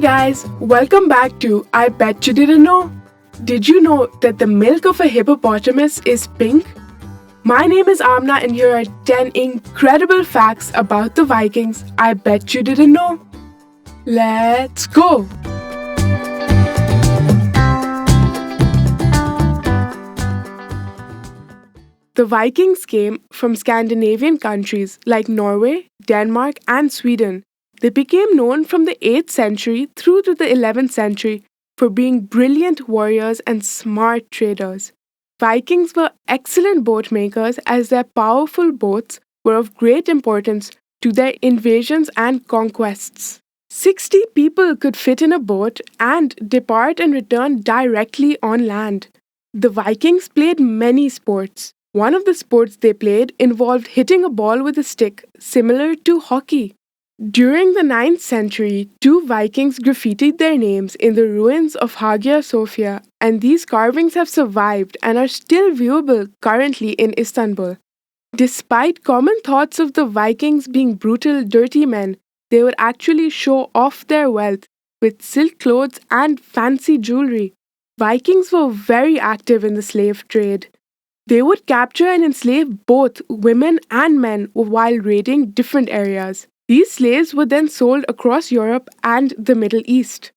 guys, welcome back to I Bet You Didn't Know. Did you know that the milk of a hippopotamus is pink? My name is Aaminah and here are 10 incredible facts about the Vikings I bet you didn't know. Let's go! The Vikings came from Scandinavian countries like Norway, Denmark, and Sweden. They became known from the 8th century through to the 11th century for being brilliant warriors and smart traders. Vikings were excellent boat makers as their powerful boats were of great importance to their invasions and conquests. 60 people could fit in a boat and depart and return directly on land. The Vikings played many sports. One of the sports they played involved hitting a ball with a stick, similar to hockey. During the 9th century, 2 Vikings graffitied their names in the ruins of Hagia Sophia, and these carvings have survived and are still viewable currently in Istanbul. Despite common thoughts of the Vikings being brutal, dirty men, they would actually show off their wealth with silk clothes and fancy jewelry. Vikings were very active in the slave trade. They would capture and enslave both women and men while raiding different areas. These slaves were then sold across Europe and the Middle East.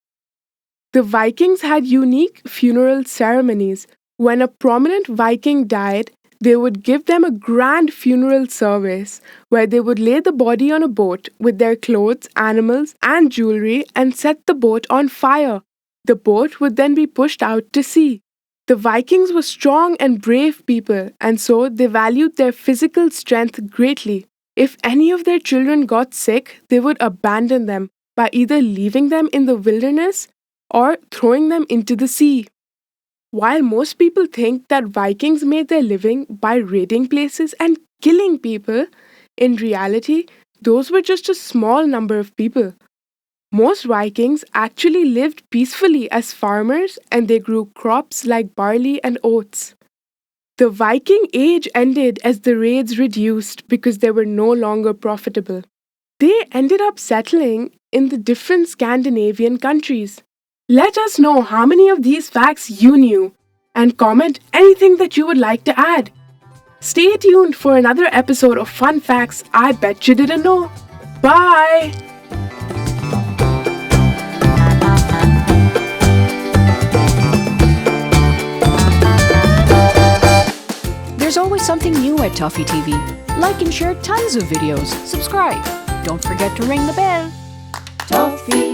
The Vikings had unique funeral ceremonies. When a prominent Viking died, they would give them a grand funeral service where they would lay the body on a boat with their clothes, animals, and jewelry and set the boat on fire. The boat would then be pushed out to sea. The Vikings were strong and brave people, and so they valued their physical strength greatly. If any of their children got sick, they would abandon them by either leaving them in the wilderness or throwing them into the sea. While most people think that Vikings made their living by raiding places and killing people, in reality, those were just a small number of people. Most Vikings actually lived peacefully as farmers and they grew crops like barley and oats. The Viking age ended as the raids reduced because they were no longer profitable. They ended up settling in the different Scandinavian countries. Let us know how many of these facts you knew and comment anything that you would like to add. Stay tuned for another episode of Fun Facts I Bet You Didn't Know. Bye! There's always something new at ToffeeTV. Like and share tons of videos. Subscribe. Don't forget to ring the bell. Toffee.